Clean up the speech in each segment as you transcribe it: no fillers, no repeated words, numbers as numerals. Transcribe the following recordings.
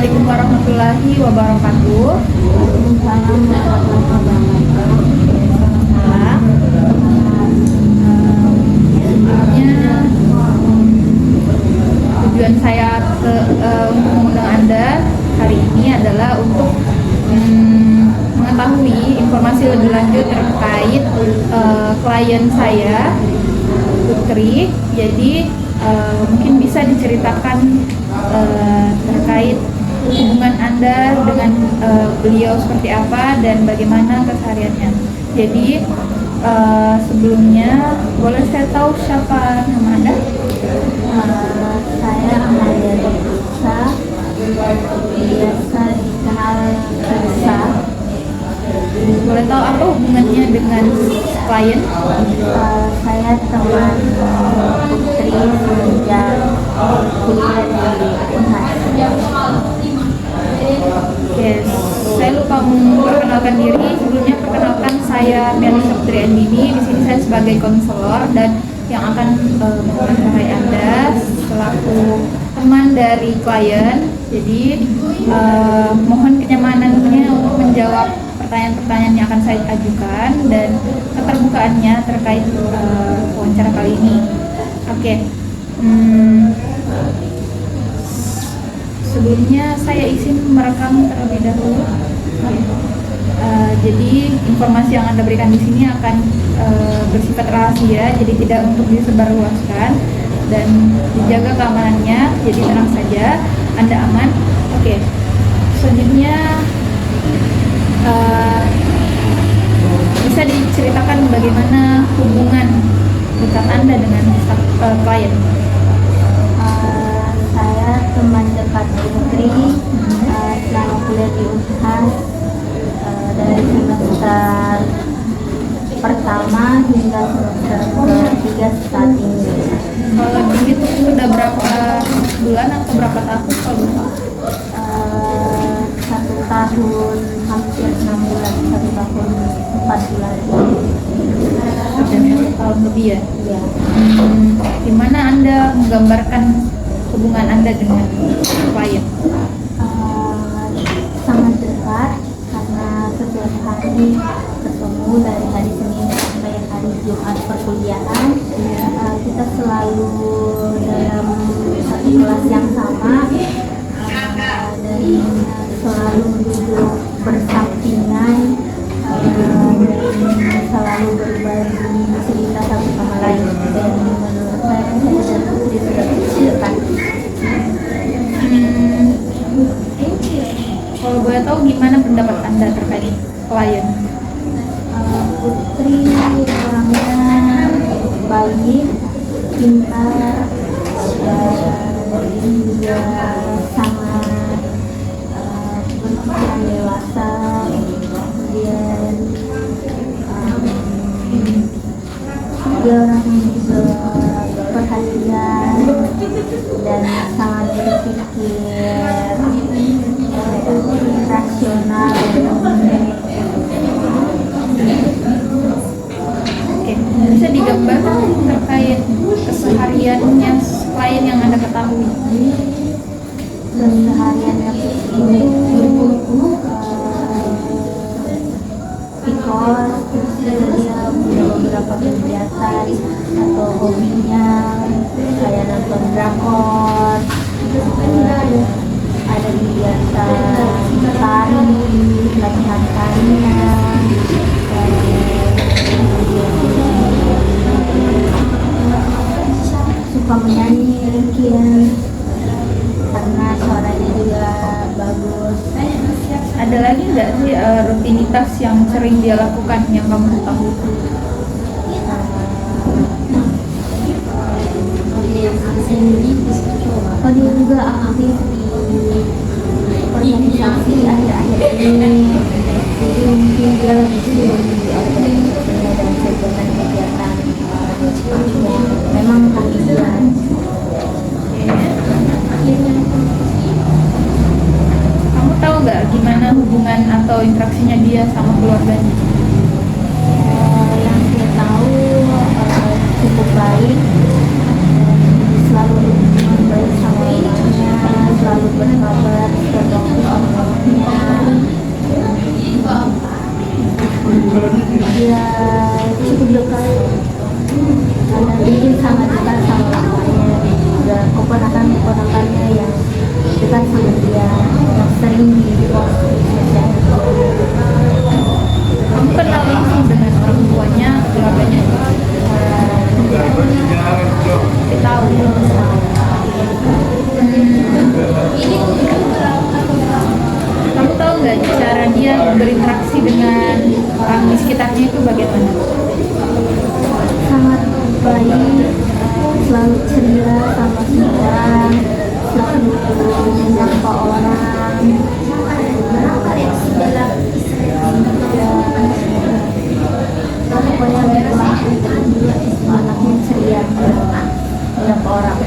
Assalamualaikum warahmatullahi wabarakatuh. Waalaikumsalam warahmatullahi wabarakatuh. Selamat malam. Sebelumnya tujuan saya untuk mengundang Anda hari ini adalah untuk mengetahui informasi lebih lanjut terkait klien saya, Putri. Jadi mungkin bisa diceritakan terkait hubungan Anda dengan beliau seperti apa dan bagaimana kesehariannya. Jadi sebelumnya boleh saya tahu siapa nama Anda? Saya Amalia Desa, biasa dikenal Desa. Boleh tahu apa hubungannya dengan klien? Saya teman Putri sejak kuliah di Unhas. Oke, saya lupa memperkenalkan diri. Sebelumnya perkenalkan, saya Melisa Putri Andini. Di sini saya sebagai konselor dan yang akan menemani Anda selaku teman dari klien. Jadi mohon kenyamanannya untuk menjawab pertanyaan-pertanyaan yang akan saya ajukan dan keterbukaannya terkait wawancara kali ini. Oke. Sebelumnya saya izin merekam terlebih dahulu. Jadi informasi yang Anda berikan di sini akan bersifat rahasia, jadi tidak untuk disebarluaskan dan dijaga keamanannya. Jadi tenang saja, Anda aman. Oke. Selanjutnya bisa diceritakan bagaimana hubungan dekat Anda dengan klien? Saya teman dekat Putri selama kuliah di Unhas dari semester pertama hingga semester ketiga saat ini. Kalau begitu sudah berapa bulan atau berapa tahun kalau boleh? 1 tahun hampir 6 bulan, 1 tahun 4 bulan. Sudah 1 tahun lebih ya? Ya. Gimana Anda menggambarkan hubungan Anda dengan klien? Sangat dekat karena setiap hari ketemu dari hari Senin sampai hari Jumat perkuliahan. Kita selalu dalam satu kelas yang sama dan selalu duduk bersampingan dan selalu berbagi cerita satu sama lain. Dan menurut saya dan Putri sudah dekat. Kalau boleh tahu gimana pendapat Anda terkait klien? Putri orangnya baik, pintar, dan juga sangat berpikiran dewasa. Kemudian dia orang yang juga perhatian dan sangat berpikir rasional. Oke, bisa digambarkan terkait kesehariannya klien yang Anda ketahui? Kesehariannya Putri itu pikor, terus dia punya beberapa kegiatan atau hobinya kayak nonton drakor, ada kegiatan tari, latihan tarinya, suka menyanyi mungkin karena suaranya juga bagus. Ada lagi nggak sih rutinitas yang sering dia lakukan yang kamu tahu? Oh, dia juga aktif di organisasi akhir-akhir ini. Jadi mungkin dia lebih sibuk di organisasinya dan kegiatan-kegiatan. Memang hobinya. Kamu tahu nggak gimana hubungan atau interaksinya dia sama keluarganya? Yang saya tahu cukup baik, selalu berhubungan baik sama orangnya, selalu berkabar, selalu masalahnya itu bagaimana? Sangat baik, selalu ceria sama semua orang, selalu menyapa orang. Pokoknya anaknya ceria, menyapa orang.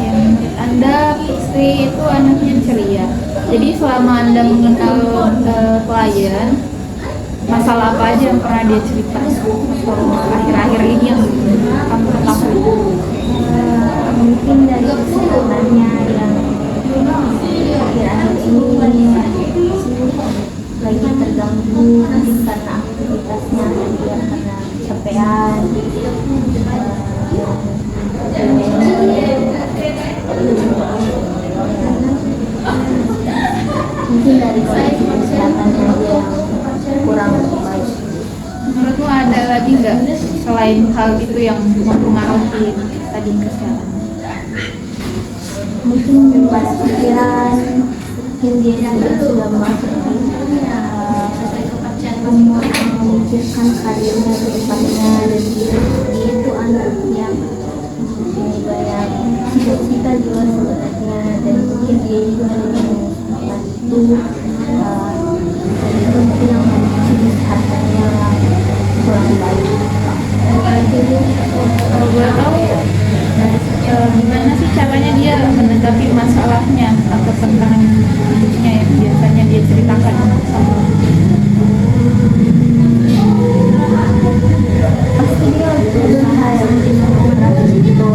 Ya, menurut Anda Putri itu anaknya ceria. Jadi selama Anda mengenal klien, masalah apa aja yang pernah dia cerita akhir-akhir ini yang kamu ketahui? Mungkin dari kesehatannya yang akhir-akhir ini lagi terganggu, mungkin karena aktivitasnya dan dia karena kecapean. Mungkin dari kondisi kesehatannya dia yang kurang baik. Menurutmu ada lagi nggak selain hal itu yang mempengaruhi tadi kesehatan? Mungkin banyak pikiran, mungkin dia juga sudah memasuki umur memikirkan karirnya ke depannya, dan dia itu anak yang mempunyai banyak cita-cita juga sebenarnya, dan mungkin dia juga melakukan itu dan itu mungkin yang memicu kesehatannya kurang baik. Kalau boleh tahu gimana sih caranya dia menanggapi masalahnya atau tantangan hidupnya yang biasanya dia ceritakan sama? Pasti dia berusaha yang mengatasi itu,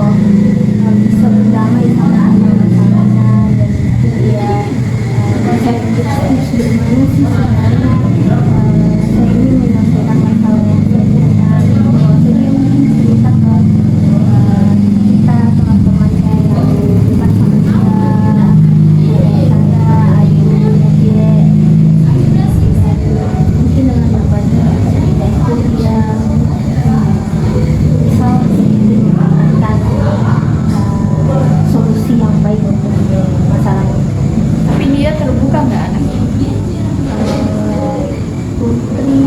bisa berdamai sama masalahnya, dan itu dia saya tips bagaimana sih sebenarnya saya ini menyelesaikan masalahnya sebenarnya. Jadi mungkin cerita ke kita teman-teman saya yang dekat sama saya, ayahnya dia, mungkin dengan berbagi cerita itu dia bisa mendapatkan solusi yang baik untuk masalahnya. Tapi dia terbuka nggak anaknya? Putri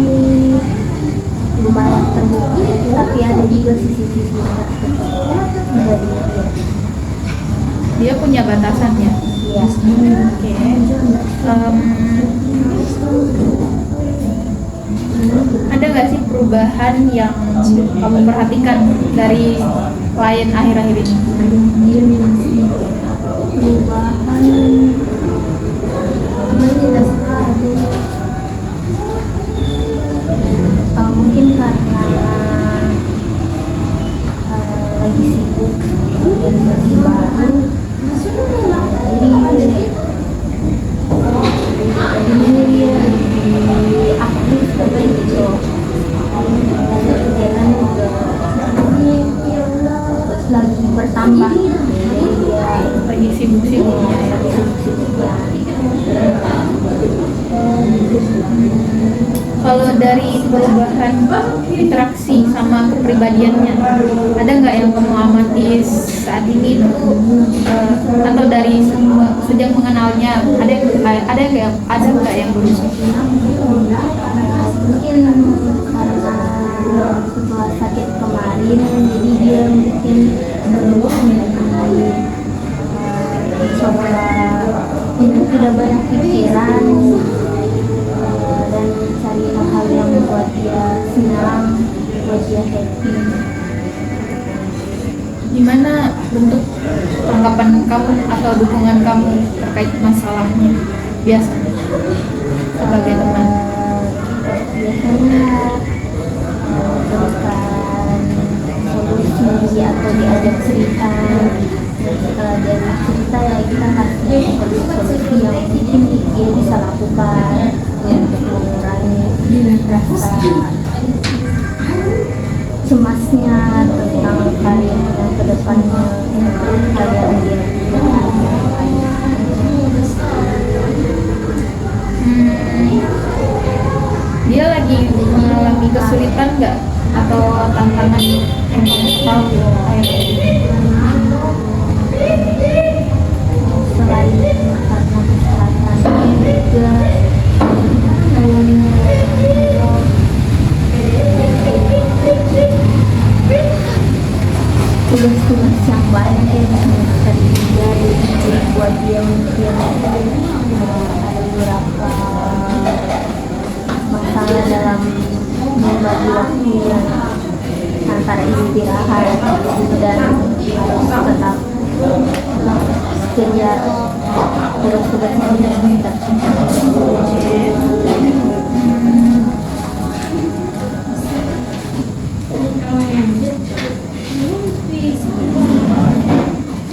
lumayan terbuka, tapi ada juga sisi-sisi yang tertutup dari dia. Dia punya batasannya. Iya. Oke. Ada nggak sih perubahan yang kamu perhatikan dari klien akhir-akhir ini? Perubahan tidak ada. Mungkin karena lagi sibuk dan masih baru, jadi dia lebih aktif begitu. Kegiatan juga lagi bertambah, jadi dia Lagi sibuk-sibuknya ya. Kalau dari perubahan interaksi sama kepribadiannya, ada nggak yang kamu amati saat ini tuh atau dari sejak mengenalnya ada nggak yang berubah? Mungkin karena setelah sakit kemarin, jadi dia mungkin mulai coba untuk tidak banyak pikiran dan cari hal-hal yang membuat dia senang, buat dia happy. Gimana bentuk tanggapan kamu atau dukungan kamu terkait masalahnya biasanya sebagai teman? Biasanya berikan solusi atau diajak cerita. Dan setelah dia cerita, ya kita kasih solusi yang mungkin dia bisa lakukan untuk mengurangi rasa cemasnya tentang karir yang kedepannya, karir dia. Dia lagi mengalami kesulitan nggak atau tantangan yang kamu tahu kayak Selain karena kesehatannya juga mungkin terjadi buat dia mungkin ada beberapa masalah dalam membagi waktu yang antara istirahat dan harus tetap kerja tugas-tugas yang tidak.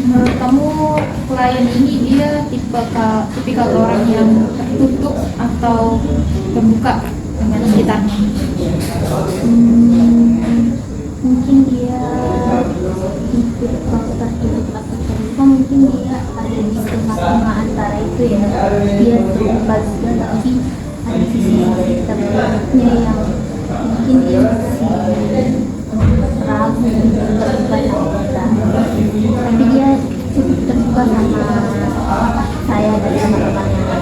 Menurut kamu klien ini dia tipikal orang yang tertutup atau terbuka dengan sekitarnya? Mungkin dia ikut faktor terbuka, mungkin dia ada di tengah-tengah antara itu ya. Dia terbuka juga tapi ada sisi terbukanya yang mungkin dia masih ragu terbuka sama kita. Tapi dia cukup terbuka sama saya dan teman-temannya.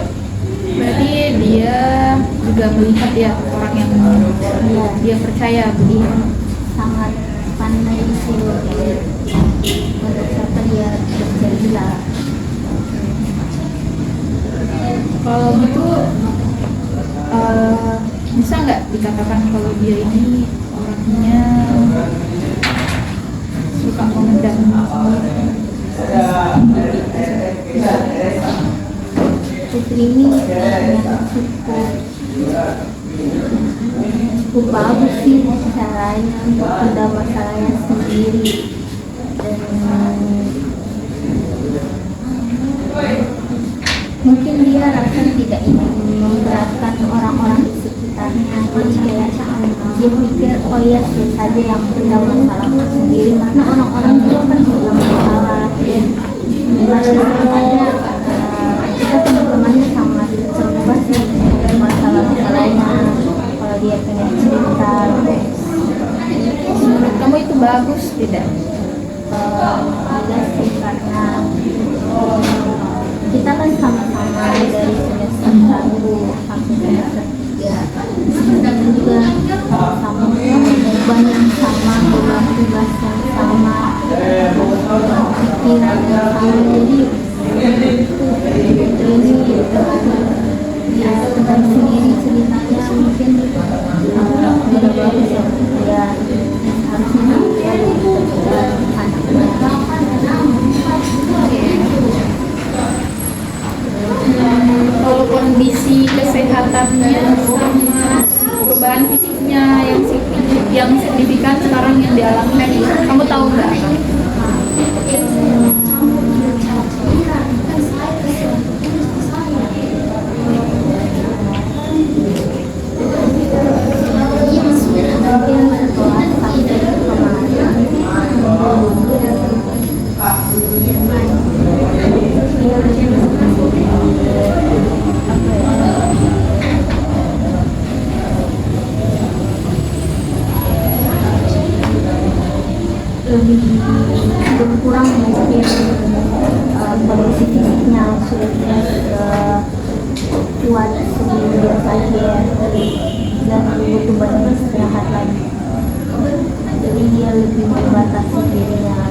Berarti dia juga melihat ya orang yang dia percaya begitu. Dia sangat pandai sih untuk siapa dia bercerita. Kalau gitu bisa nggak dikatakan kalau dia ini orangnya suka memendam? Putri ini yang cukup bagus sih caranya untuk pendam masalahnya sendiri, dan mungkin dia rasa tidak ingin memberatkan orang-orang di sekitarnya. Jadi kayak dia pikir oh ya saya saja yang pendam masalahku sendiri, karena orang-orang juga kan punya masalah. Sebenarnya kita teman-temannya sangat terbuka sih masalah-masalahnya kalau dia pengen cerita. Menurut kamu itu bagus tidak? Iya sih, karena kita kan sama-sama dari semester 1 sampai semester 3 dan juga sama beban yang sama, beban tugas yang sama, pikiran yang sama. Jadi ini ya tentang sendiri ceritanya mungkin tidak bagus ya, ya harusnya dia dan anaknya. Kalau kondisi kesehatannya sama perubahan fisiknya yang signifikan sekarang yang dialami, kamu tahu nggak? Lebih berkurang mungkin kondisi fisiknya sudah kuat sebelum dia sakit dan butuh banyak istirahat lagi. Jadi dia lebih membatasi dirinya.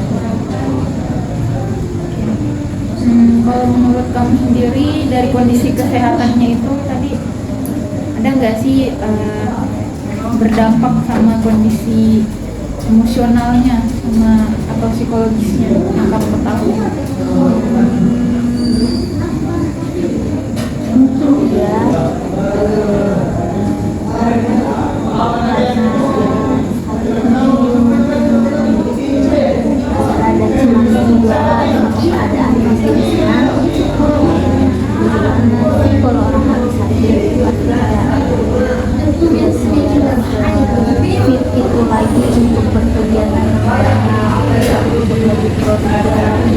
Kalau menurut kamu sendiri dari kondisi kesehatannya itu tadi ada nggak sih berdampak sama kondisi emosionalnya sama atau psikologisnya yang kamu ketahui? Mungkin dia ada cemas juga dengan keadaan fisiknya. Kalau orang habis sakit pasti ada fit itu lagi untuk berkegiatan untuk lebih produktif, istirahat lagi.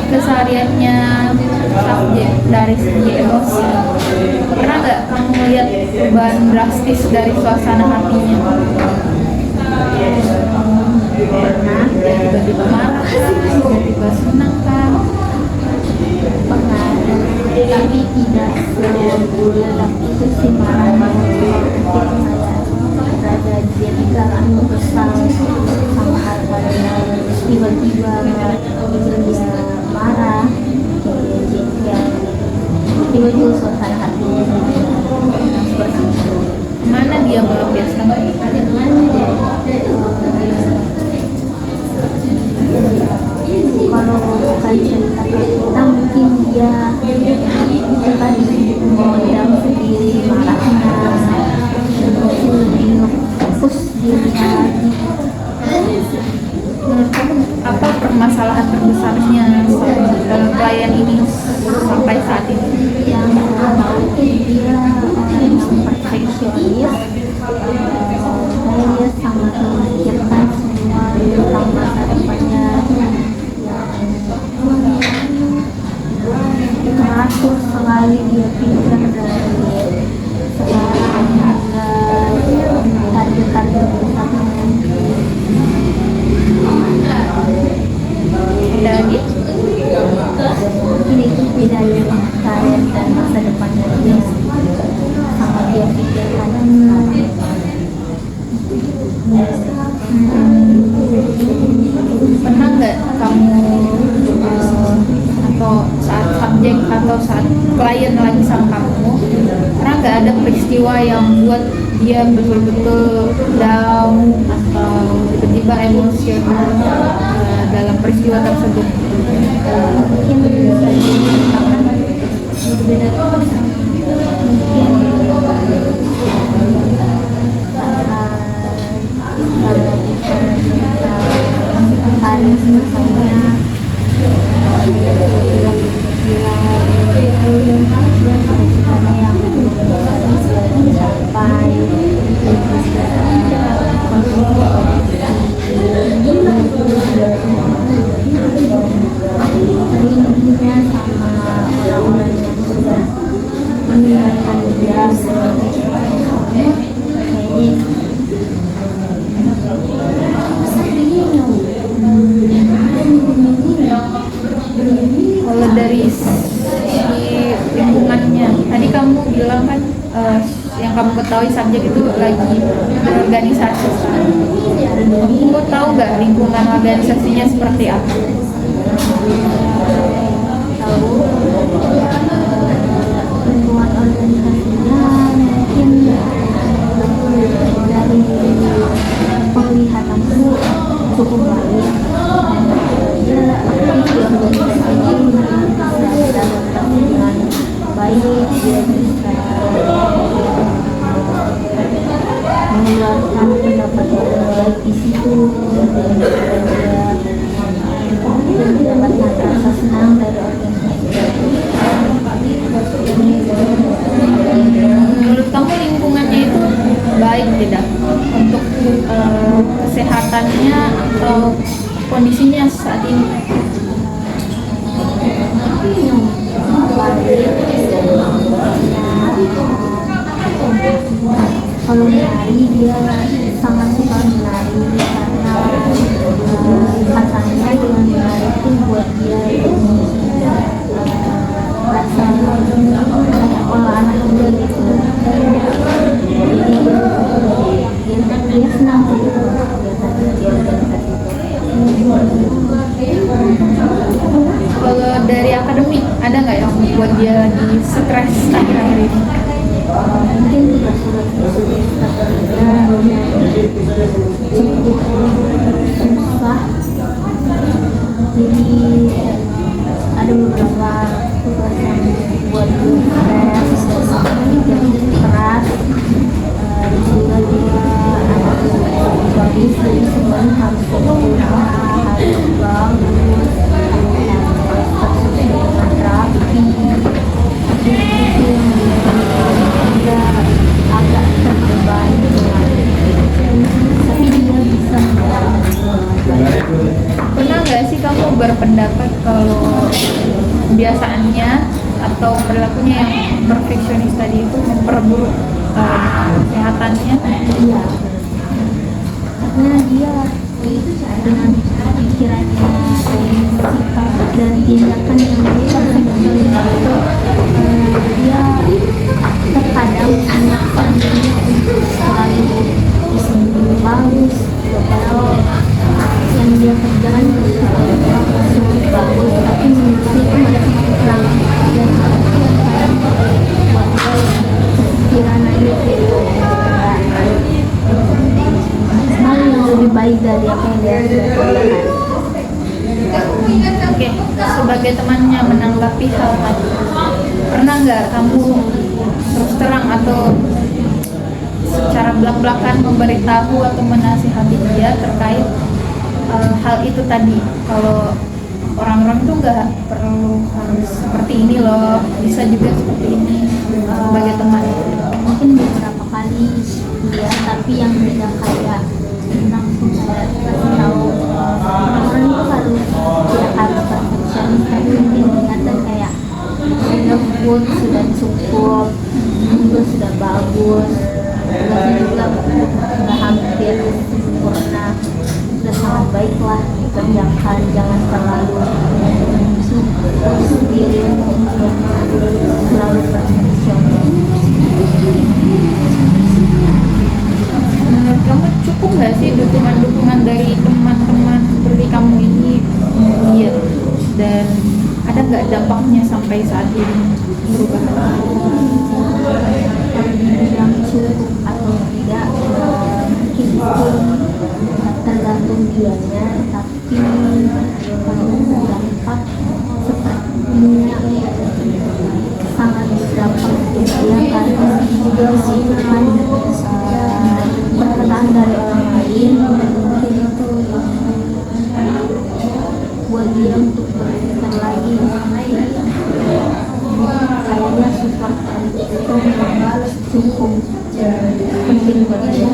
Kesehariannya subjek dari segi emosi, pernah nggak kamu melihat perubahan drastis dari suasana hatinya? Pernah Tiba-tiba marah, tiba-tiba senang kan? tidak sebulat itu sih marahnya. Kayak rada dia tidak kesal sama hal-hal yang tiba-tiba dia marah, dia tiba-tiba suasana hatinya seperti itu. Mana dia melampiaskan? Kalau bukan cerita kita mungkin dia itu tadi memendam sendiri marahnya, mungkin lebih ngefokus dirinya lagi. Menurut kamu apa permasalahan terbesarnya dalam klien ini sampai saat ini? Yang pertama dia orang yang perfeksionis, dia sangat memikirkan semua tentang masa depannya, teratur sekali dia pikir dari sekarang hingga target-target besarnya. Lagi Ini itu bedanya karir dan masa depannya dia sangat dia pikirkan sekali. pernah nggak kamu atau saat subjek atau saat klien lagi sama kamu, pernah nggak ada peristiwa yang buat dia betul-betul down atau tiba-tiba emosional dalam peristiwa tersebut? Mungkin bisa diceritakan berbeda hari misalnya yang sampai rindunya sama orang-orang yang sudah meninggalkan dia kayaknya Kalau dari sisi lingkungannya, tadi kamu bilang kan yang kamu ketahui subjek itu lagi berorganisasi. Kamu tahu nggak lingkungan organisasinya seperti apa? tahu lingkungan organisasinya mungkin dari penglihatanku cukup baik. Dia aktif di organisasi ini, bisa beradaptasi dengan baik, dia bisa mengeluarkan pendapat yang baik di situ, dan dia mendapat rasa senang dari organisasi. Menurut kamu lingkungannya itu baik tidak untuk kesehatannya atau kondisinya saat ini? Kalau menari dia sangat suka menari karena katanya dengan menari itu buat dia rasa kayak olah anak muda gitu. Jadi dia senang sih Kalau dari akademik ada nggak yang membuat dia lagi stres akhir-akhir ini? mungkin tugas-tugas cukup susah, jadi ada beberapa tugas yang buat stres, jadi keras, sehingga dia ada bagus, jadi semuanya harus fokus, harus bagus, harus dengan rapi. Dia agak terbebani, tapi dia bisa Pernah nggak sih kamu berpendapat kalau kebiasaannya atau perilakunya yang perfeksionis tadi itu memperburuk kesehatannya? iya, karena dia dengan pikirannya dan sikap dan tindakan yang dia itu menanggapi hal tadi? Pernah nggak kamu terus terang atau secara belak-belakan memberitahu atau menasihati dia terkait hal itu tadi? Kalau orang-orang itu nggak perlu harus seperti ini loh, bisa juga seperti ini sebagai teman. Mungkin beberapa kali ya, tapi yang tidak kayak langsung kayak kasih tahu orang itu harus tidak harus perfeksionis, tapi mungkin ingatkan kayak sudah good, sudah cukup, juga sudah bagus, tugasnya juga sudah hampir sempurna, sudah sangat baiklah dikerjakan, jangan terlalu sendiri untuk selalu perfeksionis. Menurut kamu cukup nggak sih dukungan-dukungan dari teman-teman seperti kamu ini? Iya. Dan ada nggak dampaknya sampai saat ini perubahan? Kalau dibilang cukup atau tidak, mungkin itu tergantung dianya, tapi kalau dampak sepertinya sangat berdampak ya, karena juga sih kan perkataan dari orang lain mungkin itu buat dia untuk berpikir lagi, kayaknya support itu cukup penting buat dia.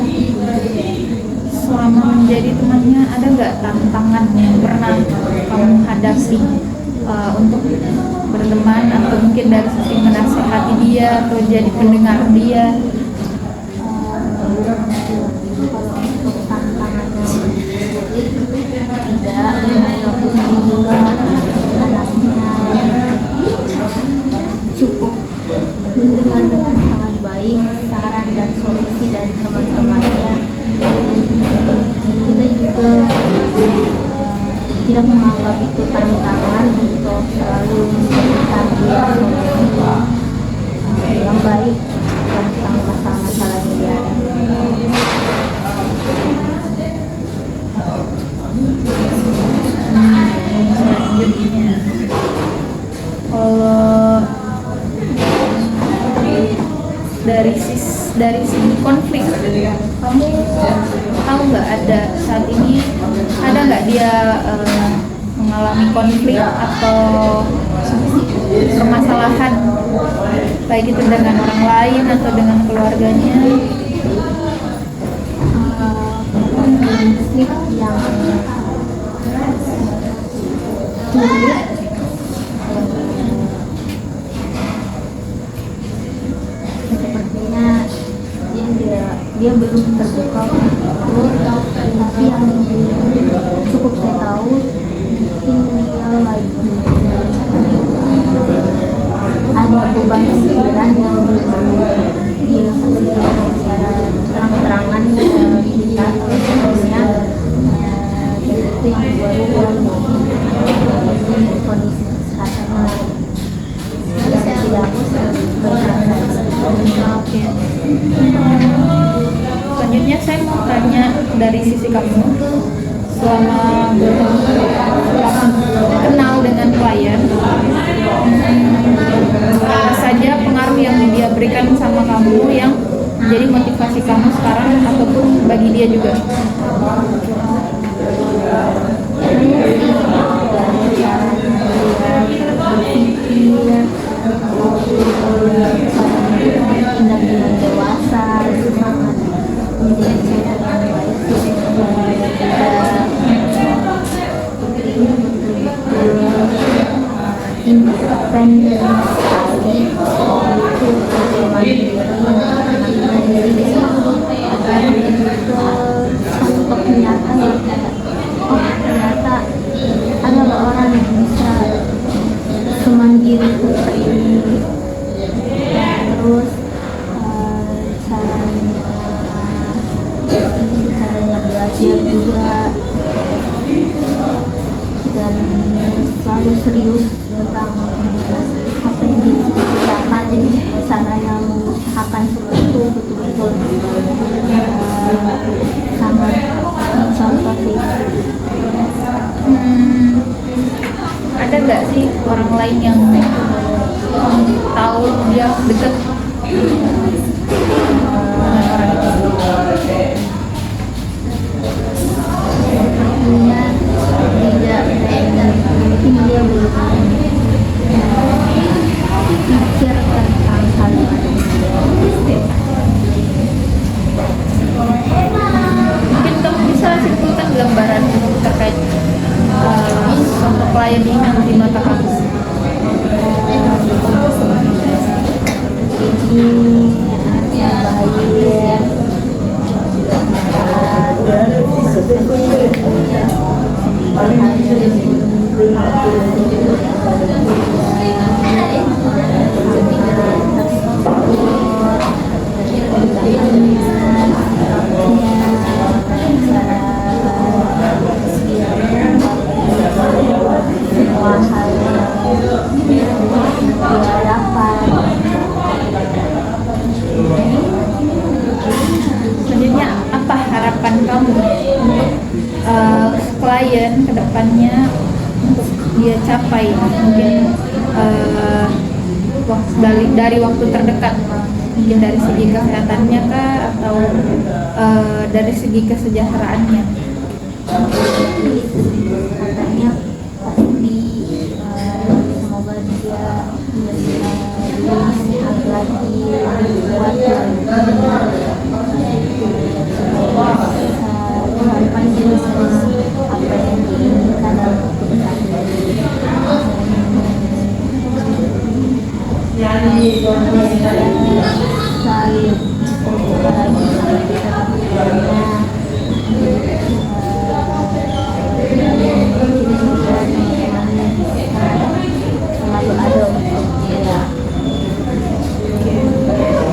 Selama menjadi temannya, ada nggak tantangan yang pernah kamu hadapi untuk berteman, atau mungkin dari sisi menasehati dia atau jadi pendengar dia? Kalau untuk tantangannya tidak, walaupun juga anaknya cukup mendengar dengan sangat baik saran dan solusi dari teman-temannya. Kita juga tidak menganggap itu tantangan untuk selalu mencari solusi yang baik tentang masalah-masalah dia. Selanjutnya, kalau dari segi konflik, kamu tahu nggak ada saat ini ada nggak dia mengalami konflik atau permasalahan baik itu dengan orang lain atau dengan keluarganya? Konflik yang sulit sepertinya dia belum terbuka untuk itu, tapi yang cukup saya tahu mungkin dia lagi ada beban pikiran yang dia sampaikan secara terang-terangan kita sebelumnya, itu yang membuat kondisi kesehatannya tidak Oke. Selanjutnya saya mau tanya dari sisi kamu, selama kenal dengan klien, apa saja pengaruh yang dia berikan sama kamu yang menjadi motivasi kamu sekarang ataupun bagi dia juga? tindak dengan dewasa, semangat menjadi orang yang baik, independen sekali, itu mandiri, agar untuk menyatakan ternyata adalah orang yang bisa semandiri seperti ini. Terus caranya belajar juga, dan selalu serius tentang apa yang diciptakan, jadi cara yang mengusahakan sesuatu betul-betul sangat mencontoh. Ada nggak sih orang lain yang tahu dia deket dengan orang itu? Sepertinya tidak, mungkin dia belum pikir tentang hal itu. Mungkin kamu bisa simpulkan gambaran terkait sosok klien ini di mata kamu. Ini yang baik, semua hal yang dia dapat. Selanjutnya, apa harapan kamu untuk klien kedepannya untuk dia capai mungkin dari waktu terdekat, mungkin dari segi kesehatannya kah atau dari segi kesejahteraannya? Katanya pasti semoga dia lebih sehat lagi, lebih kuat lagi, harapan dia bisa apa yang diinginkan dalam keputusan selalu berdoa lagi sampai kita keputusannya. Selalu ada untuk dia.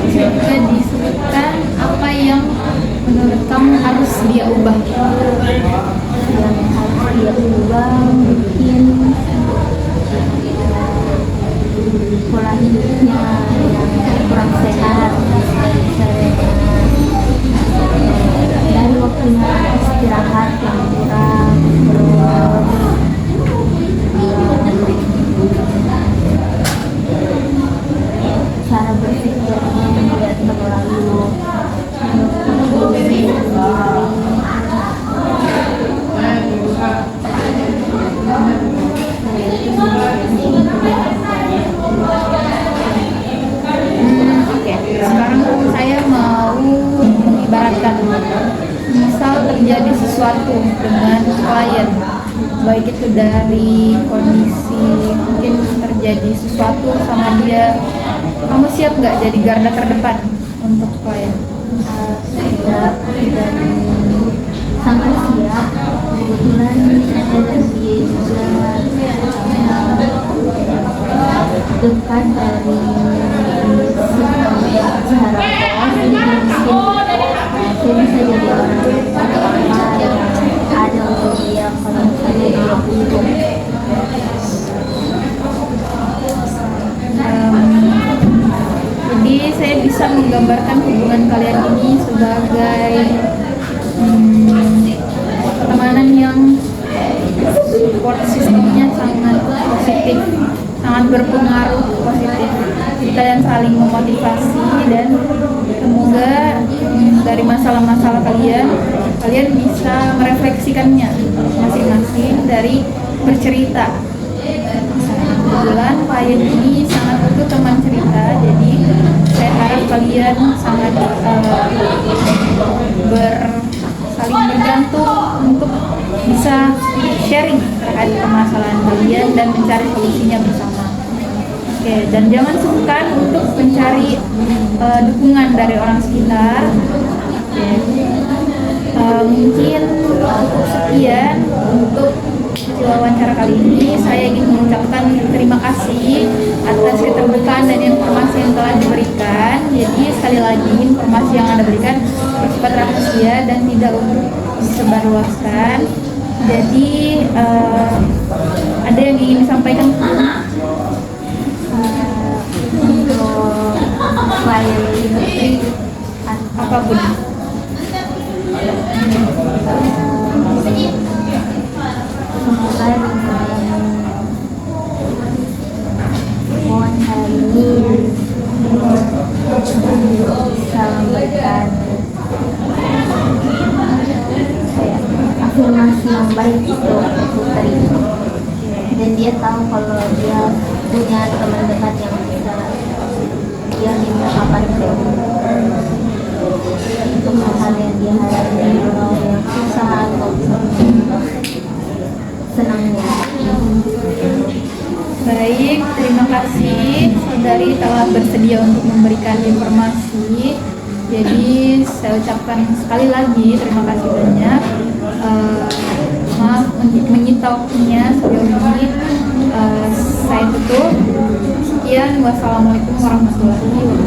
Bisa juga disebutkan apa yang menurut kamu harus dia ubah? Yang harus dia ubah mungkin pola hidupnya yang kurang sehat, dari waktunya istirahat yang kurang, cara berpikirnya tidak terlalu Oke, sekarang saya mau mengibaratkan, misal terjadi sesuatu dengan klien, baik itu dari kondisi mungkin terjadi sesuatu sama dia, kamu siap nggak jadi garda terdepan untuk klien? siap dan sangat siap. Kebetulan saya dan dia juga dekat dari secara pos, jadi mungkin saya bisa jadi orang pertama yang ada untuk dia kalau misalnya dia butuh. Jadi saya bisa menggambarkan hubungan kalian ini sebagai pertemanan yang support sistemnya sangat positif, sangat berpengaruh positif. Kalian saling memotivasi dan semoga dari masalah-masalah kalian bisa merefleksikannya masing-masing dari bercerita. Kebetulan klien ini sangat butuh teman cerita, jadi saya harap kalian sangat saling bergantung untuk bisa sharing terkait permasalahan kalian dan mencari solusinya bersama. Oke, dan jangan sungkan untuk mencari dukungan dari orang sekitar. Oke. Mungkin cukup sekian untuk wawancara kali ini. Saya ingin mengucapkan terima kasih atas keterbukaan dan informasi yang telah diberikan. Jadi sekali lagi, informasi yang Anda berikan bersifat rahasia dan tidak untuk disebarluaskan. Jadi ada yang ingin disampaikan? Untuk klien ini Apapun. semoga cara ini bisa memberikan afirmasi yang baik untuk putri, dan dia tahu kalau dia punya teman dekat yang bisa dia minta untuk hal yang dia hadapi, kalau yang susah atau senangnya. Baik, terima kasih saudari telah bersedia untuk memberikan informasi. Jadi saya ucapkan sekali lagi terima kasih banyak. Maaf untuk menyita waktunya sejauh ini. Saya tutup. Sekian, wassalamualaikum warahmatullahi wabarakatuh.